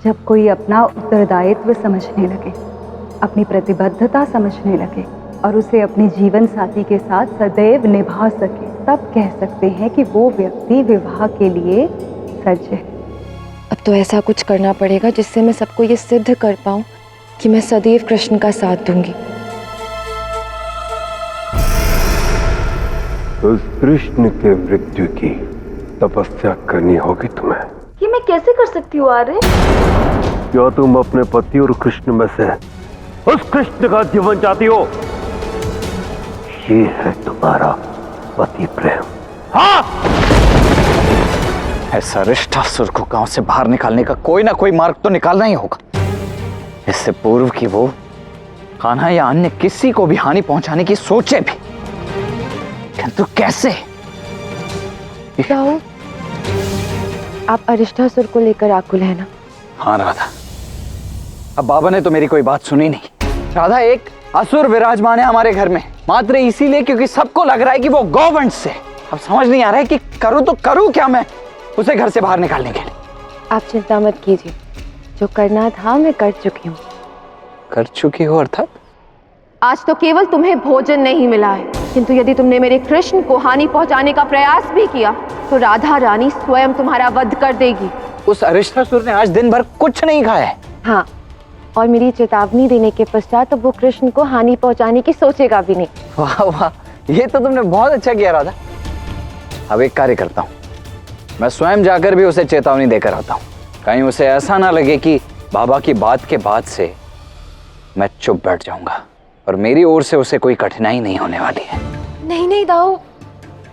जब कोई अपना उत्तरदायित्व समझने लगे, अपनी प्रतिबद्धता समझने लगे और उसे अपने जीवन साथी के साथ सदैव निभा सके, तब कह सकते हैं कि वो व्यक्ति विवाह के लिए सज्ज है। अब तो ऐसा कुछ करना पड़ेगा जिससे मैं सबको ये सिद्ध कर पाऊं कि मैं सदैव कृष्ण का साथ दूंगी। उस कृष्ण के मृत्यु की तपस्या करनी होगी तुम्हें। ये मैं कैसे कर सकती हूँ आर्य? क्या तुम अपने पति और कृष्ण में से उस कृष्ण का जीवन चाहती हो? ये है तुम्हारा पति प्रेम। हाँ, ऐसा रिष्टासुर को गांव से बाहर निकालने का कोई ना कोई मार्ग तो निकालना ही होगा। इससे पूर्व कि वो कान्हा या अन्य किसी को भी हानि पहुंचाने की सोचे भी, किंतु कैसे? राहुल, आप अरिष्टासुर को लेकर आकुल है ना? हाँ राधा, अब बाबा ने तो मेरी कोई बात सुनी नहीं। राधा, एक असुर विराजमान है हमारे घर में, मात्र इसीलिए क्योंकि सबको लग रहा है कि वो गौवंश से। अब समझ नहीं आ रहा है कि करूं तो करूं क्या मैं उसे घर से बाहर निकालने के लिए। आप चिंता मत कीजिए, जो करना था मैं कर चुकी हूँ। कर चुकी हो अर्थात? आज तो केवल तुम्हें भोजन नहीं मिला है, किंतु यदि तुमने मेरे कृष्ण को हानि पहुंचाने का प्रयास भी किया तो राधा रानी स्वयं तुम्हारा वध कर देगी। उस अरिष्टासुर ने आज दिन भर कुछ नहीं खाया है। हाँ, और मेरी चेतावनी देने के पश्चात अब वो कृष्ण को हानि पहुंचाने की सोचेगा भी नहीं। वाह वाह, ये तो तुमने बहुत अच्छा किया राधा। अब एक कार्य करता हूँ, मैं स्वयं जाकर भी उसे चेतावनी देकर आता हूँ, कहीं उसे ऐसा ना लगे कि बाबा की बात के बाद से मैं चुप बैठ जाऊंगा और मेरी ओर से उसे कोई कठिनाई नहीं होने वाली है। नहीं नहीं दाऊ,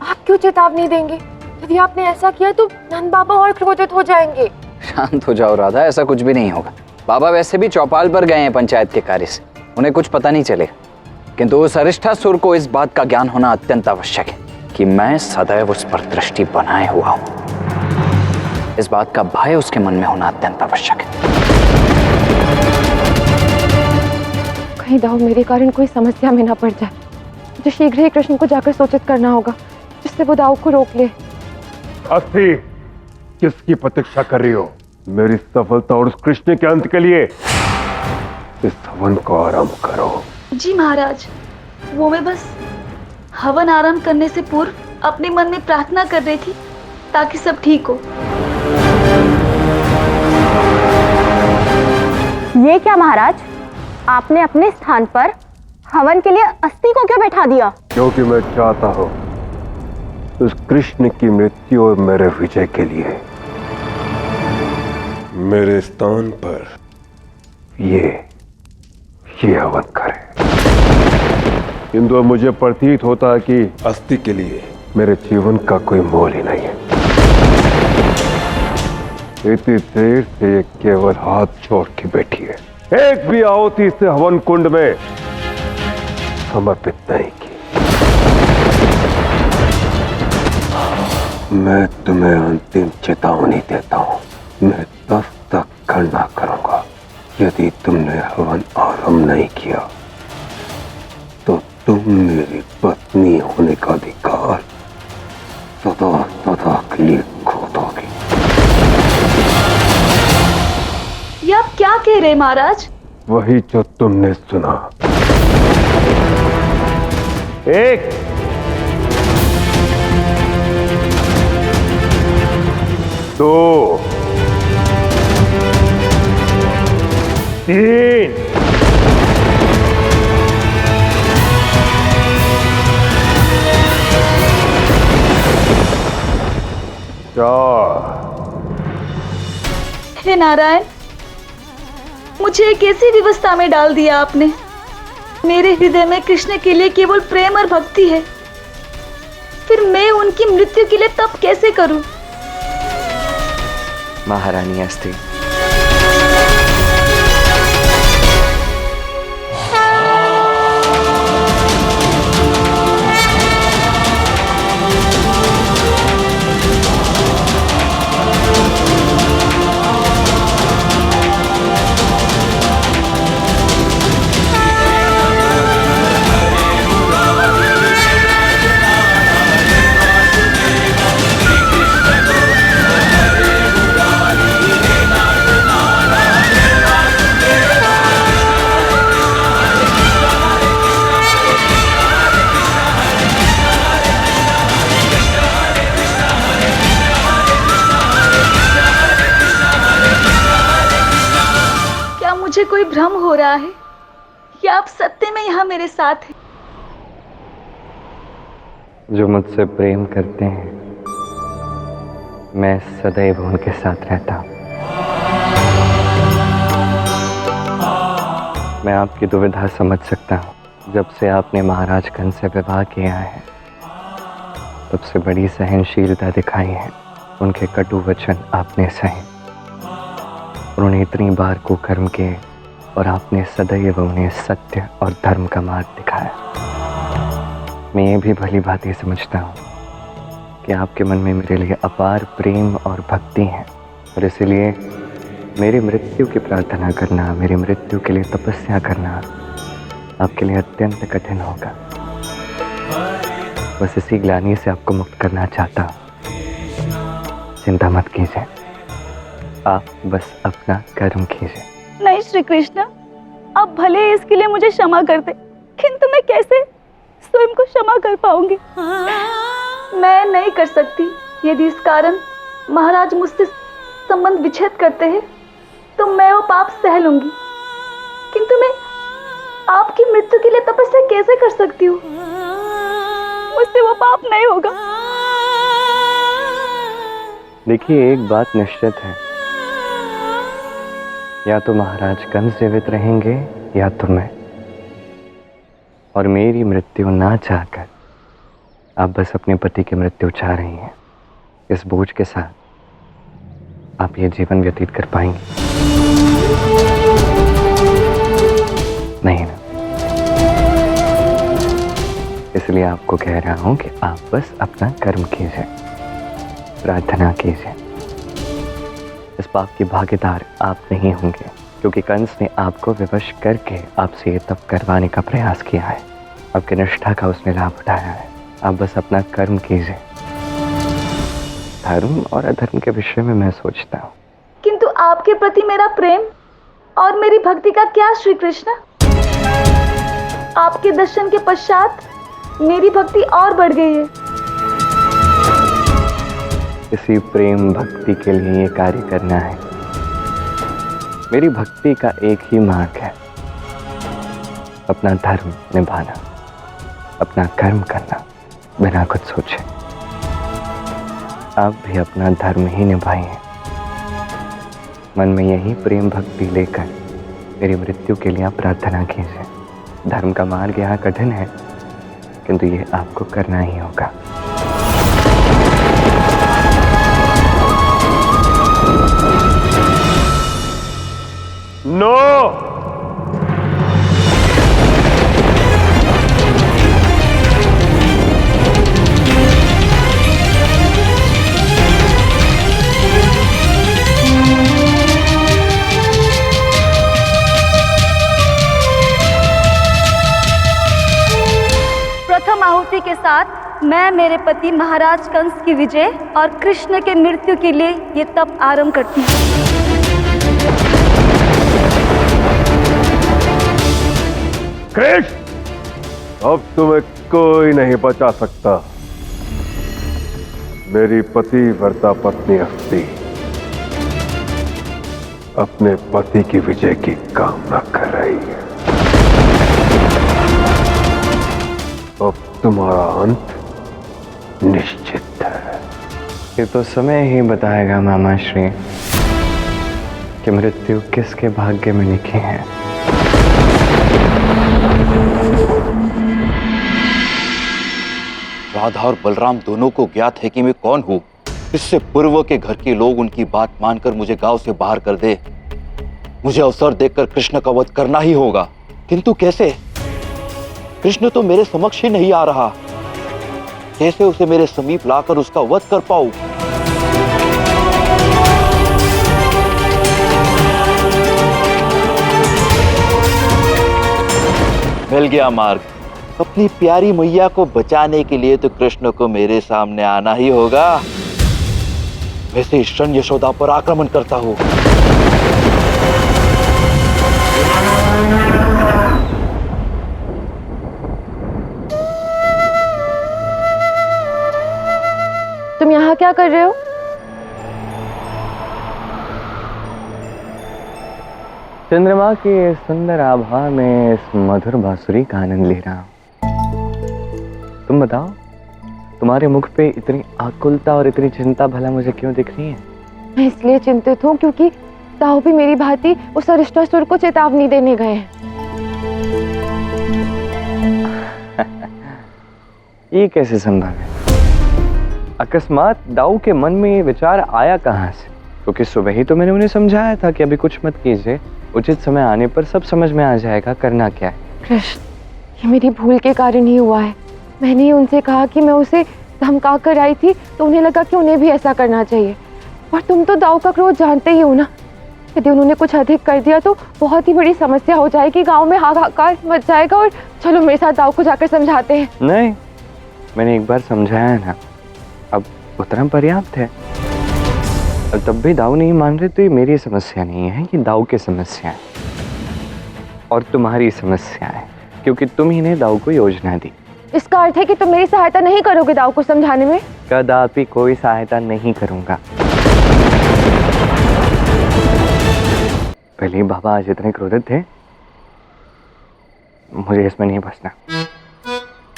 आप क्यों चेतावनी देंगे? यदि आपने ऐसा किया तो नंद बाबा और क्रोधित हो जाएंगे। शांत हो जाओ राधा, ऐसा कुछ भी नहीं होगा। बाबा वैसे भी चौपाल पर गए हैं पंचायत के कार्य से, उन्हें कुछ पता नहीं चलेगा। किंतु उस अरिष्टासुर को इस बात का ज्ञान होना अत्यंत आवश्यक है कि मैं सदैव उस पर दृष्टि बनाए हुआ हूं। इस बात का भय उसके मन में होना अत्यंत आवश्यक है। कहीं दाऊ मेरे कारण कोई समस्या में ना पड़ जाए। मुझे शीघ्र ही कृष्ण को जाकर सूचित करना होगा जिससे वो दाऊ को रोक ले। अस्थि, किसकी प्रतीक्षा कर रही हो? मेरी सफलता और उस कृष्ण के अंत के लिए इस हवन को आरंभ करो। जी महाराज, वो मैं बस हवन आरंभ करने से पूर्व अपने मन में प्रार्थना कर रही थी ताकि सब ठीक हो। ये क्या महाराज, आपने अपने स्थान पर हवन के लिए अस्थि को क्यों बैठा दिया? क्योंकि मैं चाहता हूं उस कृष्ण की मृत्यु और मेरे विजय के लिए मेरे स्थान पर ये हवन करे। किंतु मुझे प्रतीत होता है कि अस्थि के लिए मेरे जीवन का कोई मोल ही नहीं है। इतनी देर से ये केवल हाथ जोड़ के बैठी है, एक भी आहुति से हवन कुंड में समर्पित नहीं की। मैं तुम्हें अंतिम चेतावनी देता हूं, मैं तब तक गणना करूंगा यदि तुमने हवन आरंभ नहीं किया तो तुम मेरी पत्नी होने का अधिकार सदा सदा के लिए खो दोगी। ये आप क्या कह रहे हैं महाराज? वही जो तुमने सुना। एक, दो, तीन, चार। हे नारायण, मुझे एक ऐसी व्यवस्था में डाल दिया आपने। मेरे हृदय में कृष्ण के लिए केवल प्रेम और भक्ति है, फिर मैं उनकी मृत्यु के लिए तप कैसे करूं? महारानी अस्थि, कोई भ्रम हो रहा है या आप सत्य में यहाँ मेरे साथ हैं? जो मुझसे प्रेम करते हैं मैं सदैव उनके साथ रहता हूँ। मैं आपकी दुविधा समझ सकता हूँ। जब से आपने महाराज कंस से विवाह किया है तब से बड़ी सहनशीलता दिखाई है। उनके कटु वचन आपने सहे। उन्होंने इतनी बार कुकर्म किए और आपने सदैव उन्हें सत्य और धर्म का मार्ग दिखाया। मैं ये भी भली भांति समझता हूँ कि आपके मन में मेरे लिए अपार प्रेम और भक्ति है और इसलिए मेरी मृत्यु की प्रार्थना करना, मेरी मृत्यु के लिए तपस्या करना आपके लिए अत्यंत कठिन होगा। बस इसी ग्लानि से आपको मुक्त करना चाहता हूँ। चिंता मत कीजिए, आप बस अपना कर्म कीजिए। नहीं श्री कृष्ण, आप भले ही इसके लिए मुझे क्षमा कर दे, किंतु मैं कैसे स्वयं को क्षमा कर पाऊंगी? मैं नहीं कर सकती। यदि इस कारण महाराज मुझसे संबंध विच्छेद करते हैं तो मैं वो पाप सह लूंगी, किंतु मैं आपकी मृत्यु के लिए तपस्या कैसे कर सकती हूँ? मुझसे वो पाप नहीं होगा। देखिए, एक बात निश्चित है, या तो महाराज कंस जीवित रहेंगे या तो मैं। और मेरी मृत्यु ना चाहकर आप बस अपने पति की मृत्यु चाह रही हैं। इस बोझ के साथ आप ये जीवन व्यतीत कर पाएंगे? नहीं ना। इसलिए आपको कह रहा हूं कि आप बस अपना कर्म कीजिए, प्रार्थना कीजिए। इस पाप की भागीदार आप नहीं होंगे, क्योंकि कंस ने आपको विवश करके आपसे ये तप करवाने का प्रयास किया है। आपकी निष्ठा का उसने लाभ उठाया है। आप बस अपना कर्म कीजिए। धर्म और अधर्म के विषय में मैं सोचता हूँ। किंतु आपके प्रति मेरा प्रेम और मेरी भक्ति का क्या श्री कृष्ण? आपके दर्शन के पश्चात मेरी भक्ति और बढ़ गई है। इसी प्रेम भक्ति के लिए ये कार्य करना है। मेरी भक्ति का एक ही मार्ग है, अपना धर्म निभाना, अपना कर्म करना बिना कुछ सोचे। आप भी अपना धर्म ही निभाइए। मन में यही प्रेम भक्ति लेकर मेरी मृत्यु के लिए आप प्रार्थना कीजिए। धर्म का मार्ग यहाँ कठिन है, किंतु ये आपको करना ही होगा। नो! प्रथम आहुति के साथ मैं मेरे पति महाराज कंस की विजय और कृष्ण के मृत्यु के लिए ये तप आरंभ करती हूँ। कृष्ण, अब तुम्हें कोई नहीं बचा सकता। मेरी पतिव्रता पत्नी अस्थि अपने पति की विजय की कामना कर रही है। अब तुम्हारा अंत निश्चित है। ये तो समय ही बताएगा मामा श्री कि मृत्यु किसके भाग्य में लिखी है। राधा और बलराम दोनों को ज्ञात है कि मैं कौन हूं। इससे पूर्व के घर के लोग उनकी बात मानकर मुझे गांव से बाहर कर दे। मुझे अवसर देखकर कृष्ण का वध करना ही होगा, किंतु कैसे? कृष्ण तो मेरे समक्ष ही नहीं आ रहा। कैसे उसे मेरे समीप लाकर उसका वध कर पाऊं? मिल गया मार्ग। अपनी प्यारी मैया को बचाने के लिए तो कृष्ण को मेरे सामने आना ही होगा। वैसे ईश्वर यशोदा पर आक्रमण करता हूं। तुम यहाँ क्या कर रहे हो? चंद्रमा की इस सुंदर आभा में इस मधुर बांसुरी का आनंद ले रहा हूं। तुम बताओ, तुम्हारे मुख पे इतनी आकुलता और इतनी चिंता भला मुझे क्यों दिख रही है? मैं इसलिए चिंतित हूँ क्योंकि ताऊ भी मेरी भांति उस अरिष्टासुर को चेतावनी देने गए हैं। ये कैसे संभव है? अकस्मात दाऊ के मन में ये विचार आया कहाँ से? क्योंकि सुबह ही तो मैंने उन्हें समझाया था कि अभी कुछ मत कीजिए, उचित समय आने पर सब समझ में आ जाएगा करना क्या है। कृष्ण, ये मेरी भूल के कारण ही हुआ है। मैंने ही उनसे कहा कि मैं उसे धमका कर आई थी, तो उन्हें लगा कि उन्हें भी ऐसा करना चाहिए। और तुम तो दाऊ का क्रोध जानते ही हो ना, यदि उन्होंने कुछ अधिक कर दिया तो बहुत ही बड़ी समस्या हो जाएगी, गांव में हाहाकार मच जाएगा। और चलो मेरे साथ दाऊ को जाकर समझाते हैं। नहीं, मैंने एक बार समझाया ना, अब उतना पर्याप्त है। और तब भी दाऊ नहीं मान रहे तो ये मेरी समस्या नहीं है, ये दाऊ की समस्या है और तुम्हारी समस्या है, क्योंकि तुम ही ने दाऊ को योजना दी। इसका अर्थ है कि तुम मेरी सहायता नहीं करोगे दाऊ को समझाने में? कदापि कोई सहायता नहीं करूंगा। पहले ही बाबा आज इतने क्रोधित थे, मुझे इसमें नहीं फंसना।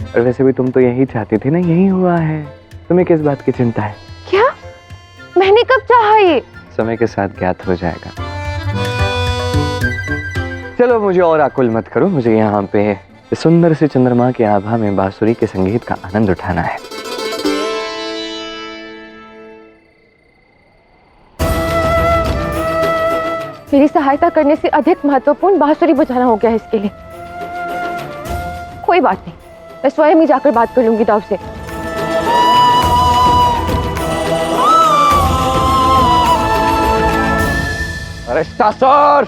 और वैसे भी तुम तो यही चाहती थी ना, यही हुआ है। तुम्हें किस बात की चिंता है? क्या? मैंने कब चाहा ये? समय के साथ ज्ञात हो जाएगा। चलो मुझे और आकुल मत करो, मुझे यहाँ पे इस सुंदर से चंद्रमा की आभा में बांसुरी के संगीत का आनंद उठाना है। मेरी सहायता करने से अधिक महत्वपूर्ण बांसुरी बजाना हो गया है इसके लिए। कोई बात नहीं, मैं स्वयं ही जाकर बात कर लूंगी दाऊ से। अरिष्टासुर!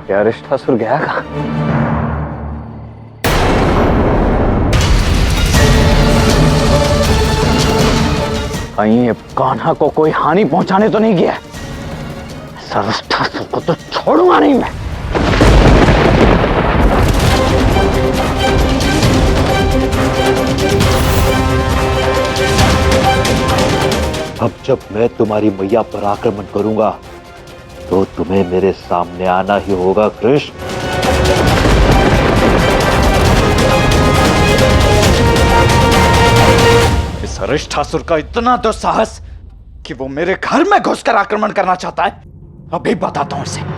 क्या अरिष्टासुर गया कहाँ? कहीं ये कान्हा को कोई हानि पहुंचाने तो नहीं गया? अरिष्टासुर को तो छोड़ूंगा नहीं मैं। अब जब मैं तुम्हारी मैया पर आक्रमण करूंगा तो तुम्हें मेरे सामने आना ही होगा कृष्ण। इस अरिष्टासुर का इतना दुस्साहस कि वो मेरे घर में घुसकर आक्रमण करना चाहता है। अभी बताता हूं इसे।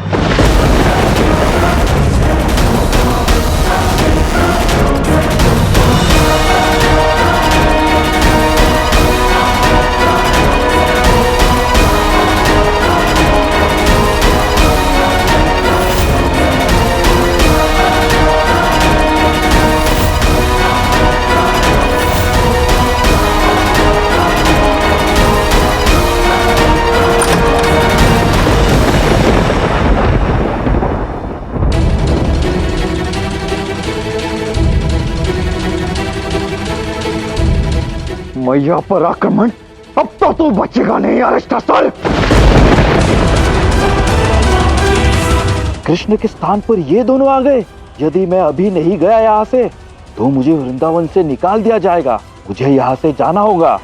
मैया पर आक्रमण, अब तो तू बचेगा नहीं अरिष्टासुर। कृष्ण के स्थान पर ये दोनों आ गए। यदि मैं अभी नहीं गया यहाँ से तो मुझे वृंदावन से निकाल दिया जाएगा। मुझे यहाँ से जाना होगा।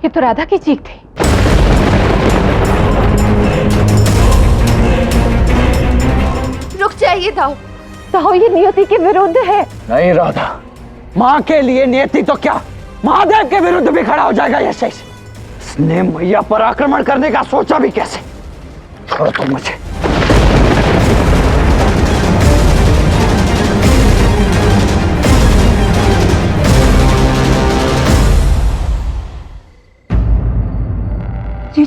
ये तो राधा की चीख थी। रुक जाइए दाऊ, दाऊ ये नियति के विरुद्ध है। नहीं राधा, माँ के लिए नियति तो क्या, महादेव के विरुद्ध भी खड़ा हो जाएगा ये शेष। इसने मैया पर आक्रमण करने का सोचा भी कैसे? छोड़ो तुम मुझे। जी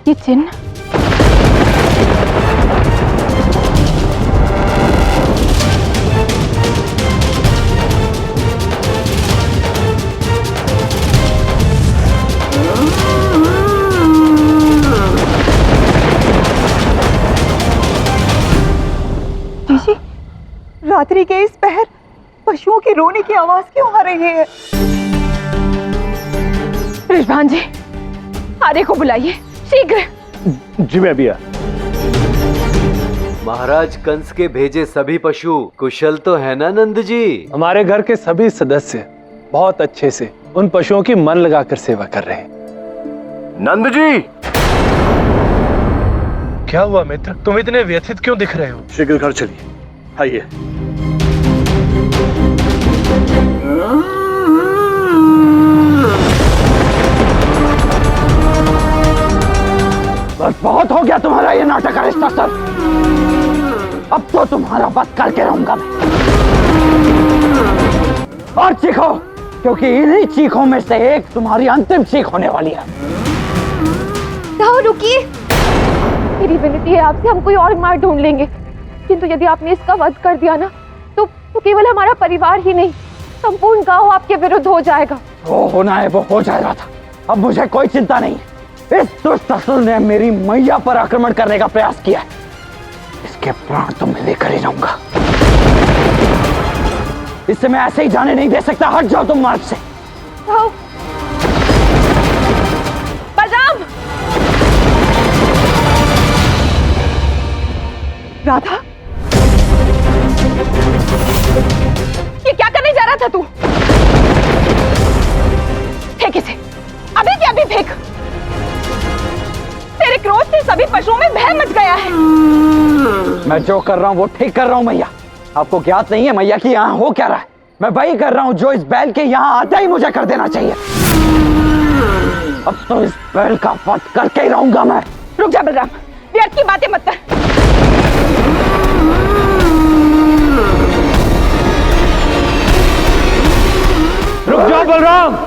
ये चिन्ह, रात्रि के इस पहर पशुओं की रोने की आवाज क्यों आ रही है? रिजवान जी, आर्य को बुलाइए शीघ्र। जी मैं भी आ। महाराज कंस के भेजे सभी पशु कुशल तो है ना नंद जी? हमारे घर के सभी सदस्य बहुत अच्छे से उन पशुओं की मन लगाकर सेवा कर रहे हैं। नंद जी, क्या हुआ मित्र, तुम इतने व्यथित क्यों दिख रहे हो? शीघ्र घर चलिए, आइए। बस बहुत हो गया तुम्हारा ये नाटक अरिष्टा सर। अब तो तुम्हारा बस करके रहूंगा मैं। और चीखो, क्योंकि इन्हीं चीखों में से एक तुम्हारी अंतिम चीख होने वाली है। दाऊ रुकिए, मेरी विनती है आपसे, हम कोई और मार्ग ढूंढ लेंगे, किंतु यदि आपने इसका वध कर दिया ना तो केवल हमारा परिवार ही नहीं, संपूर्ण गांव आपके विरुद्ध हो जाएगा। वो होना है वो हो जाएगा था, अब मुझे कोई चिंता नहीं। इस दुष्ट असुर ने मेरी मैया पर आक्रमण करने का प्रयास किया, इसके प्राण तो मैं लेकर ही रहूंगा। इससे मैं ऐसे ही जाने नहीं दे सकता। हट जाओ तुम मार्ग से। बलराम! राधा, ये क्या करने जा रहा था तू? फेंक इसे, अभी के अभी फेंक। तेरे क्रोध से सभी पशुओं में भय मच गया है। मैं जो कर रहा हूँ वो ठीक कर रहा हूँ मैया। आपको ज्ञात नहीं है मैया कि यहाँ हो क्या रहा है? मैं वही कर रहा हूँ जो इस बैल के यहाँ आते ही मुझे कर देना चाहिए। अब तो इस बैल का वध करके ही रहूंगा मैं। रुक जा बलराम, व्यर्थ की बातें मत कर। रुक जाओ बलराम।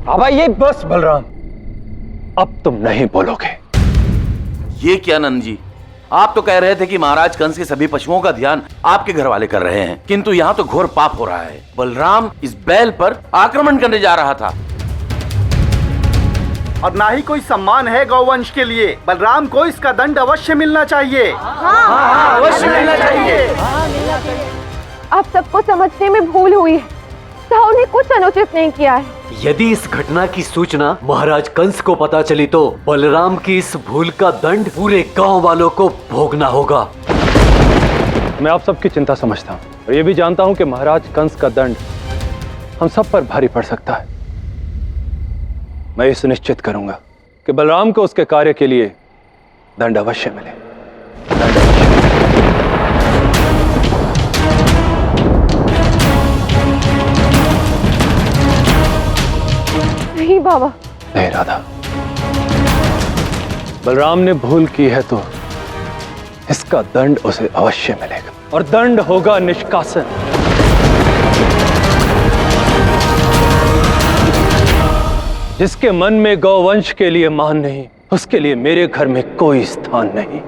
अब ये बस बलराम, अब तुम नहीं बोलोगे। ये क्या नंद जी, आप तो कह रहे थे कि महाराज कंस के सभी पशुओं का ध्यान आपके घर वाले कर रहे हैं, किंतु यहाँ तो घोर पाप हो रहा है। बलराम इस बैल पर आक्रमण करने जा रहा था। और ना ही कोई सम्मान है गौवंश के लिए। बलराम को इसका दंड अवश्य मिलना चाहिए। अवश्य मिलना चाहिए। आप सबको समझने में भूल हुई है, दाऊ ने कुछ अनुचित नहीं किया है। यदि इस घटना की सूचना महाराज कंस को पता चली तो बलराम की इस भूल का दंड पूरे गांव वालों को भोगना होगा। मैं आप सबकी चिंता समझता हूँ और ये भी जानता हूँ कि महाराज कंस का दंड हम सब पर भारी पड़ सकता है। मैं ये सुनिश्चित करूंगा कि बलराम को उसके कार्य के लिए दंड अवश्य मिले। नहीं बाबा। नहीं राधा, बलराम ने भूल की है तो इसका दंड उसे अवश्य मिलेगा, और दंड होगा निष्कासन। जिसके मन में गौवंश के लिए मान नहीं, उसके लिए मेरे घर में कोई स्थान नहीं।